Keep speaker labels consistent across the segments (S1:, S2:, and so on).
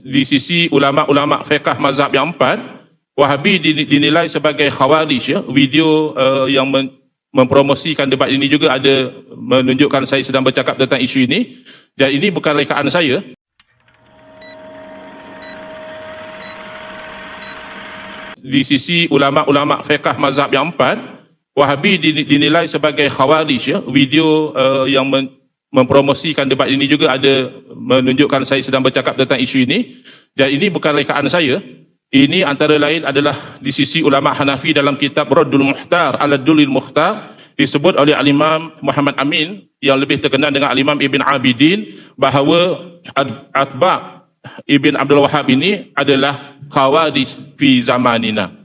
S1: di sisi ulama-ulama fiqh mazhab yang empat, Wahabi dinilai sebagai khawarij ya. Video yang mempromosikan debat ini juga ada menunjukkan saya sedang bercakap tentang isu ini, dan ini bukan rekaan saya. Di sisi ulama-ulama fiqh mazhab yang empat, Wahabi dinilai sebagai khawarij ya. Video yang mempromosikan debat ini juga ada menunjukkan saya sedang bercakap tentang isu ini, dan ini bukan rekaan saya. Ini antara lain adalah di sisi ulama Hanafi dalam kitab Raddul Muhtar ala Dulil Mukhtar, disebut oleh Al-Imam Muhammad Amin yang lebih terkenal dengan Al-Imam Ibn Abidin, bahawa Atba' Ibn Abdul Wahhab ini adalah khawarij fi zamanina.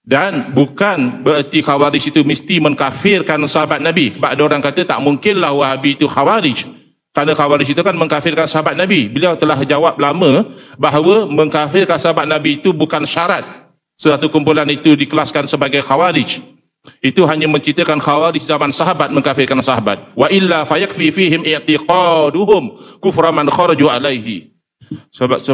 S1: Dan bukan bererti khawarij itu mesti mengkafirkan sahabat Nabi. Sebab ada orang kata tak mungkinlah Wahabi itu khawarij, kerana khawarij itu kan mengkafirkan sahabat Nabi. Beliau telah jawab lama bahawa mengkafirkan sahabat Nabi itu bukan syarat suatu kumpulan itu dikelaskan sebagai khawarij. Itu hanya menceritakan khawarij zaman sahabat mengkafirkan sahabat. Wa illa fayakfi fihim i'tiqaduhum kufra man kharaju alaihi. Sebab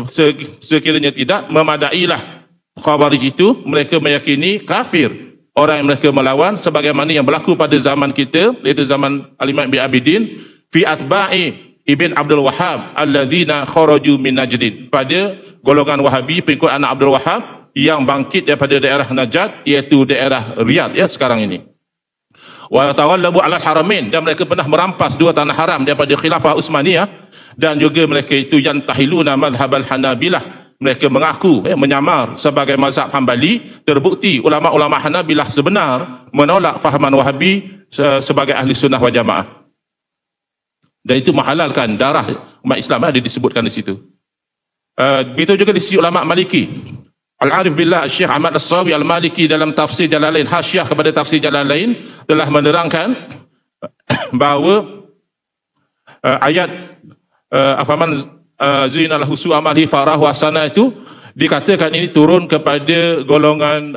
S1: sekiranya tidak, memadailah khawarij itu mereka meyakini kafir orang yang mereka melawan, sebagaimana yang berlaku pada zaman kita, iaitu zaman Al-Imam Ibn Abidin, fi atba'i Ibn Abdul Wahhab alladzina kharaju min Najdin, pada golongan Wahabi pengikut anak Abdul Wahhab yang bangkit daripada daerah Najd, iaitu daerah Riyadh ya sekarang ini. Wa tawallabu 'ala al-haramain, dan mereka pernah merampas dua tanah haram daripada khilafah Utsmaniyah, dan juga mereka itu yantahiluna madhhab al-Hanabilah, mereka mengaku menyamar sebagai mazhab Hambali. Terbukti ulama-ulama Hanabilah sebenar menolak fahaman Wahabi sebagai ahli sunnah wal jamaah, dan itu menghalalkan darah umat Islam, ada disebutkan di situ. Begitu juga di sisi ulama Maliki. Al-Arif Billah Syekh Ahmad As-Sawi Al-Maliki dalam tafsir Jalalain, hasyiah kepada tafsir Jalalain, telah menerangkan bahawa ayat afaman zina lahu su'u amalihi farahu hasana itu dikatakan ini turun kepada golongan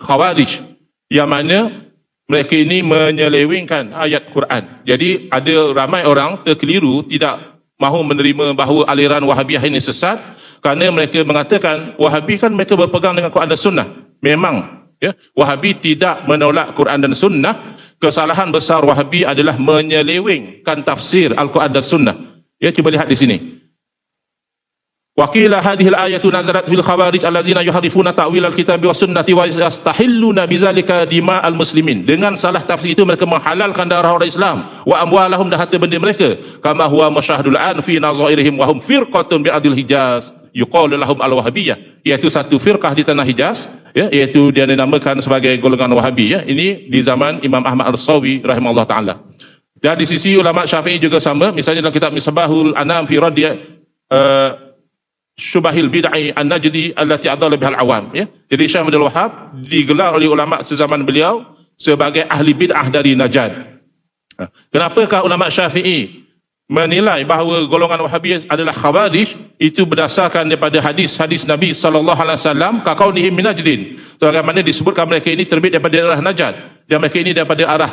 S1: khawarij, yang mana mereka ini menyelewengkan ayat Quran. Jadi ada ramai orang terkeliru, tidak mahu menerima bahawa aliran Wahabiyah ini sesat, kerana mereka mengatakan Wahabi kan mereka berpegang dengan Quran dan Sunnah. Memang ya, Wahabi tidak menolak Quran dan Sunnah. Kesalahan besar Wahabi adalah menyelewengkan tafsir Al-Quran dan Sunnah. Ya, cuba lihat di sini. Waqila hadhihi al-ayatu nazalat fil khawarij allazina yuharrifuna ta'wil al-kitabi was sunnati wa yastahilluna bizalika dima'al muslimin. Dengan salah tafsir itu mereka menghalalkan darah orang Islam wa amwalahum, dan harta benda mereka, kama huwa masyahudul an fi nazairihim wa hum firqatun bi adil Hijaz yuqalu lahum al-wahabiyah, iaitu satu firqah di tanah Hijaz ya, iaitu dia dinamakan sebagai golongan Wahabi ya. Ini di zaman Imam Ahmad Al-Sawi rahimahullah taala. Dan di sisi ulama Syafi'i juga sama, misalnya dalam kitab Misbahul Anam fi Radiyah Syubahil Bid'ah An-Najdi allati adalla bihal awam ya. Jadi Syekh Abdul Wahhab digelar oleh ulama sezaman beliau sebagai ahli bid'ah dari Najd. Kenapakah ulama Syafi'i menilai bahawa golongan Wahabi adalah khawarij? Itu berdasarkan daripada hadis-hadis Nabi sallallahu alaihi wasallam, kaqaulihim min Najdin, sebagaimana disebutkan mereka ini terbit daripada daerah Najd, dan mereka ini daripada arah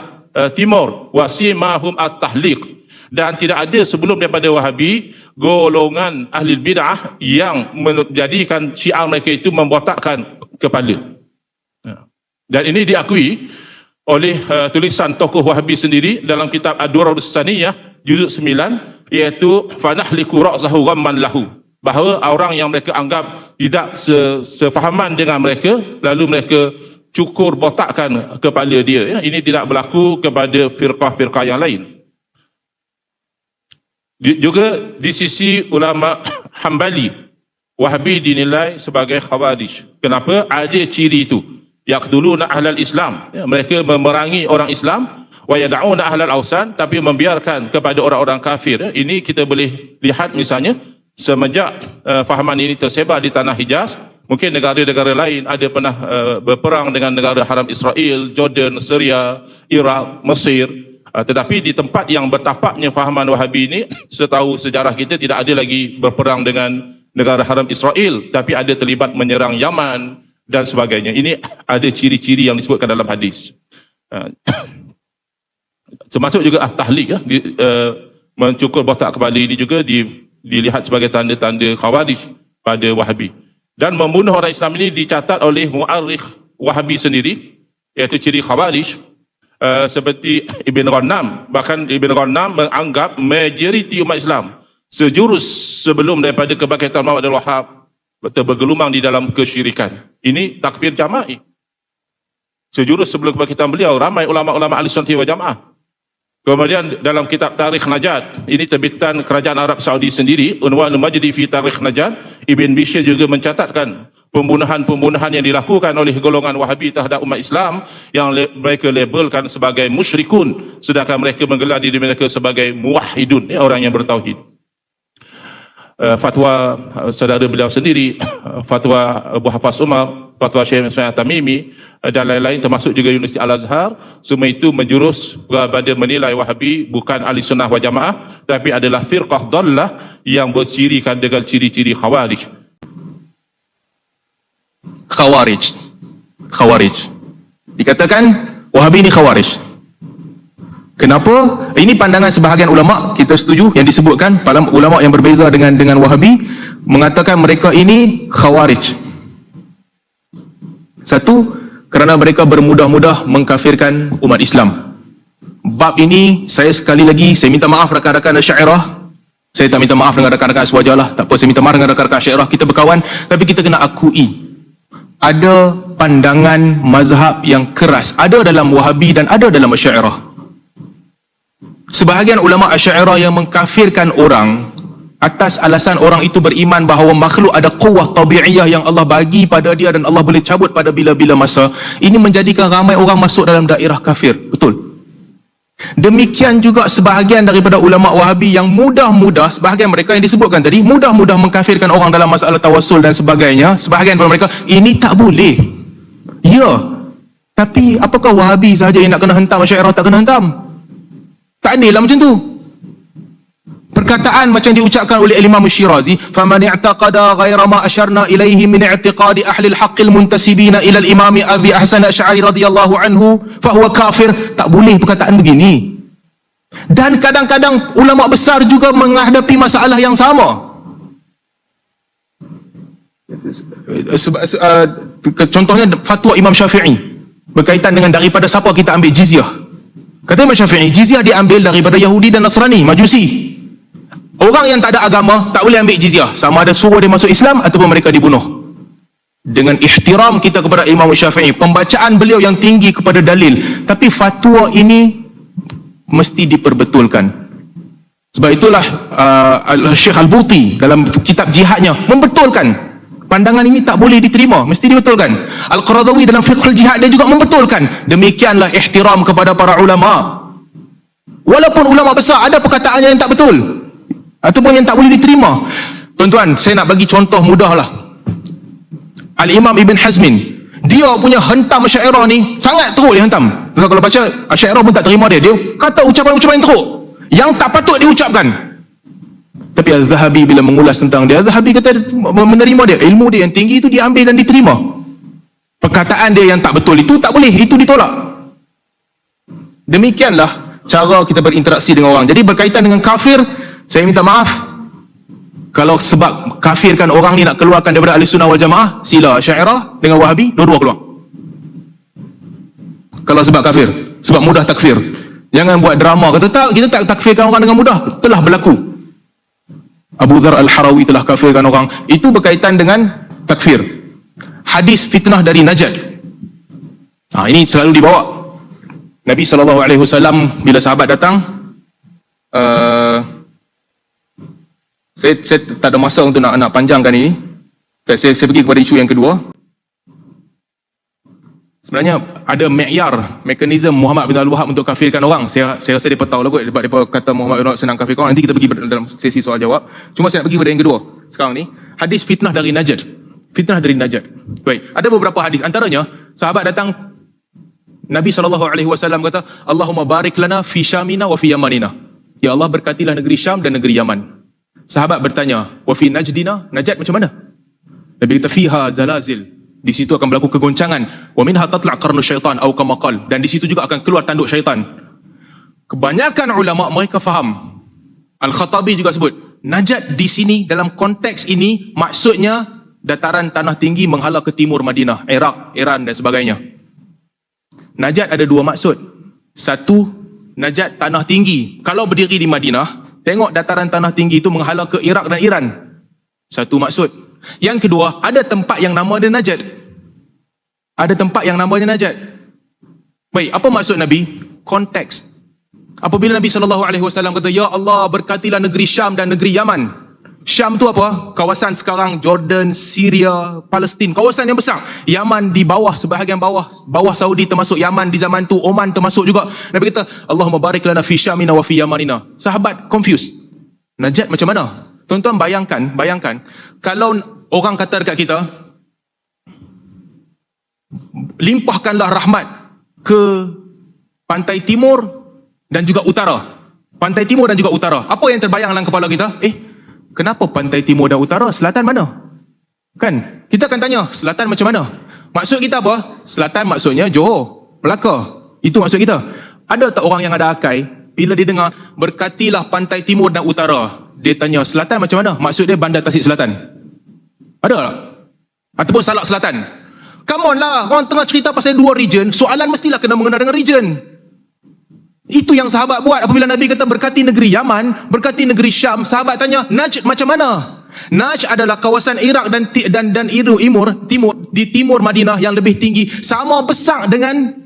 S1: timur. Wasimahum at-tahliq, dan tidak ada sebelum daripada Wahabi golongan ahli bid'ah yang menjadikan syiar mereka itu membotakkan kepala. Dan ini diakui oleh tulisan tokoh Wahabi sendiri dalam kitab Ad-Durarus Saniyah juzuk 9, iaitu fanahliku ra'sahu ghamman lahu, bahawa orang yang mereka anggap tidak sefahaman dengan mereka, lalu mereka cukur botakkan kepala dia ya. Ini tidak berlaku kepada firqah-firqah yang lain. Juga di sisi ulama Hambali, Wahabi dinilai sebagai khawarij. Kenapa? Ada ciri itu. Yaqtuluna ahlal Islam ya, mereka memerangi orang Islam, wa yad'una ahlal awsan, tapi membiarkan kepada orang-orang kafir ya. Ini kita boleh lihat misalnya semenjak fahaman ini tersebar di tanah Hijaz, mungkin negara-negara lain ada pernah berperang dengan negara haram Israel, Jordan, Syria, Iraq, Mesir. Tetapi di tempat yang bertapaknya fahaman Wahabi ini, setahu sejarah kita, tidak ada lagi berperang dengan negara haram Israel, tapi ada terlibat menyerang Yaman dan sebagainya. Ini ada ciri-ciri yang disebutkan dalam hadis. Termasuk juga tahliq ya, mencukur botak kepala ini juga dilihat sebagai tanda-tanda khawarij. pada Wahabi. Dan membunuh orang Islam ini dicatat oleh mu'arikh Wahabi sendiri, iaitu ciri Khawarij, seperti Ibn Ghanam. Bahkan Ibn Ghanam menganggap majoriti umat Islam sejurus sebelum daripada kebangkitan Muhammad Abdul Wahab bergelumang di dalam kesyirikan. Ini takfir jama'i. Sejurus sebelum kebangkitan beliau, ramai ulama-ulama ahli sunnah wal jamaah. Kemudian dalam kitab Tarikh Najd, ini terbitan kerajaan Arab Saudi sendiri, Unwanul Majdi fi Tarikh Najd, Ibn Bishir juga mencatatkan pembunuhan-pembunuhan yang dilakukan oleh golongan Wahabi terhadap umat Islam yang mereka labelkan sebagai musyrikun, sedangkan mereka menggelar diri mereka sebagai muwahhidun, orang yang bertauhid. Fatwa saudara beliau sendiri, fatwa Abu Hafaz Umar, fatwa Syekh Ismail Tamimi dan lain-lain, termasuk juga Universiti Al-Azhar, semua itu menjurus kepada menilai Wahabi bukan ahli sunnah wal jamaah, tapi adalah firqah dhallah yang bercirikan dengan ciri-ciri Khawarij. Khawarij dikatakan Wahabi ini Khawarij. Kenapa? Ini pandangan sebahagian ulama, kita setuju yang disebutkan, para ulama yang berbeza dengan Wahabi mengatakan mereka ini Khawarij. Satu, kerana mereka bermudah-mudah mengkafirkan umat Islam. Bab ini saya sekali lagi saya minta maaf rakan-rakan Asy'ariyah. Saya tak minta maaf dengan rakan-rakan Aswajalah, tak apa, saya minta maaf dengan rakan-rakan Asy'ariyah, kita berkawan, tapi kita kena akui ada pandangan mazhab yang keras, ada dalam Wahabi dan ada dalam Asy'ariyah. Sebahagian ulama Asy'ariyah yang mengkafirkan orang atas alasan orang itu beriman bahawa makhluk ada quwwah tabi'iyah yang Allah bagi pada dia dan Allah boleh cabut pada bila-bila masa. Ini menjadikan ramai orang masuk dalam daerah kafir. Betul. Demikian juga sebahagian daripada ulama Wahabi yang mudah-mudah, sebahagian mereka yang disebutkan tadi, mudah-mudah mengkafirkan orang dalam masalah tawassul dan sebagainya. Sebahagian daripada mereka, ini tak boleh. Ya, tapi apakah Wahabi sahaja yang nak kena hentam, Asy'ariyah tak kena hentam? Tak adil lah macam tu. Perkataan macam diucapkan oleh Imam Syirazi, faman i'taqada ghaira ma asyarna ilaihi min i'tiqadi ahli al-haqq al-muntasibina ila al-imam Abi Hasan Asy'ari radhiyallahu anhu fa huwa kafir. Tak boleh perkataan begini. Dan kadang-kadang ulama besar juga menghadapi masalah yang sama. Contohnya fatwa Imam Syafi'i berkaitan dengan daripada siapa kita ambil jizyah. Kata Imam Syafi'i, jizyah diambil daripada Yahudi dan Nasrani, Majusi. Orang yang tak ada agama tak boleh ambil jizyah, sama ada suruh dia masuk Islam ataupun mereka dibunuh. Dengan ihtiram kita kepada Imam Syafi'i, pembacaan beliau yang tinggi kepada dalil, tapi fatwa ini mesti diperbetulkan. Sebab itulah Syekh Al-Buti dalam kitab jihadnya membetulkan pandangan ini tak boleh diterima, mesti dibetulkan. Al-Qaradawi dalam Fiqhul Jihad dia juga membetulkan. Demikianlah ihtiram kepada para ulama. Walaupun ulama besar ada perkataannya yang tak betul ataupun yang tak boleh diterima. Tuan-tuan, saya nak bagi contoh mudah lah. Al-Imam Ibn Hazmin, dia punya hentam Asy'ariyah ni sangat teruk dia hentam. Kalau baca Asy'ariyah pun tak terima dia. Dia kata ucapan-ucapan yang teruk yang tak patut diucapkan. Tapi Al-Zahabi bila mengulas tentang dia, Al-Zahabi kata menerima dia, ilmu dia yang tinggi itu diambil dan diterima. Perkataan dia yang tak betul itu tak boleh, itu ditolak. Demikianlah cara kita berinteraksi dengan orang. Jadi berkaitan dengan kafir, saya minta maaf kalau sebab kafirkan orang ni nak keluarkan daripada Ahli Sunnah wal Jamaah, sila Asy'ariyah dengan Wahabi dua-dua keluar. Kalau sebab kafir, sebab mudah takfir. Jangan buat drama kata tak, kita tak takfirkan orang dengan mudah. Telah berlaku. Abu Dhar Al-Harawi telah kafirkan orang. Itu berkaitan dengan takfir. Hadis fitnah dari Najd. Ini selalu dibawa. Nabi SAW bila sahabat datang, saya tak ada masa untuk nak panjangkan ini. Saya pergi kepada isu yang kedua. Sebenarnya ada mekanisme Muhammad bin Abdul Wahab untuk kafirkan orang. Saya rasa dia tahu lah kot, sebab dia kata Muhammad bin Abdul Wahab senang kafirkan orang. Nanti kita pergi dalam sesi soal jawab. Cuma saya nak pergi pada yang kedua sekarang ni. Hadis fitnah dari Najd. Fitnah dari Najd. Baik, ada beberapa hadis. Antaranya sahabat datang, Nabi SAW kata, Allahumma barik lana fi Syamina wa fi Yamanina. Ya Allah, berkatilah negeri Syam dan negeri Yaman. Sahabat bertanya, wa fi Najdina, Najd macam mana? Nabi kata, fiha zalazil. Di situ akan berlaku kegoncangan. Wa minha tatla' qarnu syaitan atau kama qala. Dan di situ juga akan keluar tanduk syaitan. Kebanyakan ulama mereka faham. Al-Khattabi juga sebut,
S2: Najd di sini dalam konteks ini maksudnya dataran tanah tinggi menghala ke timur Madinah, Iraq, Iran dan sebagainya. Najd ada dua maksud. Satu, Najd tanah tinggi. Kalau berdiri di Madinah, tengok dataran tanah tinggi itu menghala ke Iraq dan Iran. Satu maksud. Yang kedua, ada tempat yang nama dia Najd. Ada tempat yang nama dia Najd. Baik, apa maksud Nabi? Konteks. Apabila Nabi SAW kata, Ya Allah, berkatilah negeri Syam dan negeri Yaman. Syam tu apa? Kawasan sekarang Jordan, Syria, Palestin. Kawasan yang besar. Yaman di bawah, sebahagian bawah Saudi termasuk Yaman di zaman tu. Oman termasuk juga. Nabi kata, Allahumma barik lana fi Syamina wa fi Yamanina. Sahabat confused. Najd macam mana? Tuan-tuan bayangkan. Kalau orang kata dekat kita, limpahkanlah rahmat ke pantai timur dan juga utara. Pantai timur dan juga utara. Apa yang terbayang dalam kepala kita? Kenapa pantai timur dan utara? Selatan mana? Kan? Kita akan tanya, selatan macam mana? Maksud kita apa? Selatan maksudnya Johor, Melaka. Itu maksud kita. Ada tak orang yang ada akal, bila dia dengar, berkatilah pantai timur dan utara, dia tanya, selatan macam mana? Maksud dia Bandar Tasik Selatan. Ada tak? Ataupun Salak Selatan. Come on lah, orang tengah cerita pasal dua region, soalan mestilah kena mengena dengan region. Itu yang sahabat buat apabila Nabi kata berkati negeri Yaman, berkati negeri Syam. Sahabat tanya, Najd macam mana? Najd adalah kawasan Iraq dan timur di timur Madinah yang lebih tinggi, sama besar dengan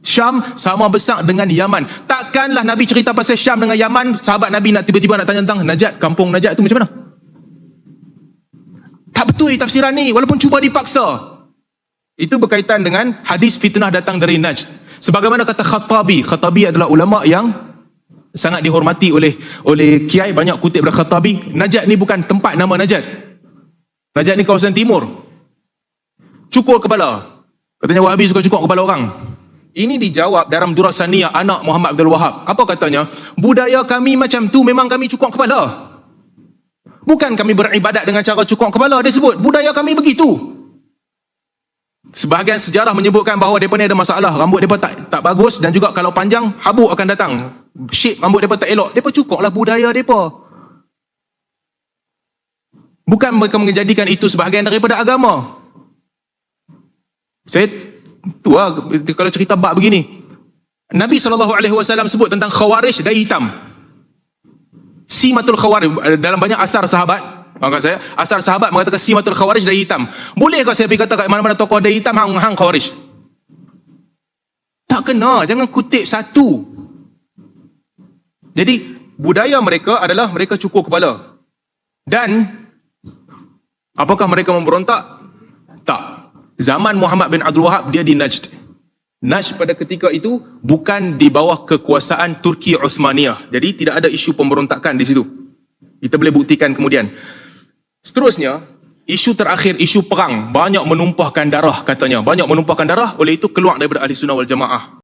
S2: Syam, sama besar dengan Yaman. Takkanlah Nabi cerita pasal Syam dengan Yaman, sahabat Nabi nak tiba-tiba nak tanya tentang Najd, kampung Najd tu macam mana? Tak betul tafsiran ni, walaupun cuba dipaksa. Itu berkaitan dengan hadis fitnah datang dari Najd. Sebagaimana kata Khattabi adalah ulama yang sangat dihormati oleh kiai, banyak kutip dari Khattabi. Najd ni bukan tempat nama Najd. Najd ni kawasan timur. Cukur kepala. Katanya Wahabi suka cukur kepala orang. Ini dijawab dalam Durasaniyah anak Muhammad Abdul Wahab. Apa katanya? Budaya kami macam tu, memang kami cukur kepala. Bukan kami beribadat dengan cara cukur kepala. Dia sebut budaya kami begitu. Sebahagian sejarah menyebutkan bahawa mereka ni ada masalah, rambut mereka tak bagus, dan juga kalau panjang habuk akan datang, shape rambut mereka tak elok. Mereka cukurlah budaya mereka. Bukan mereka menjadikan itu sebahagian daripada agama. Saya kalau cerita bab begini, Nabi SAW sebut tentang Khawarij dai hitam. Simatul Khawarij dalam banyak asar sahabat. Asar sahabat mengatakan simatul Khawarij dai hitam. Bolehkah saya pergi kata kat mana-mana tokoh dai hitam hang Khawarij? Tak kena, jangan kutip satu. Jadi budaya mereka adalah mereka cukur kepala. Dan apakah mereka memberontak? Tak. Zaman Muhammad bin Abdul Wahab dia di Najd. Najd pada ketika itu bukan di bawah kekuasaan Turki Osmaniyah. Jadi tidak ada isu pemberontakan di situ. Kita boleh buktikan kemudian. Seterusnya, isu terakhir, isu perang. Banyak menumpahkan darah katanya. Banyak menumpahkan darah, oleh itu keluar daripada Ahli Sunnah wal Jamaah.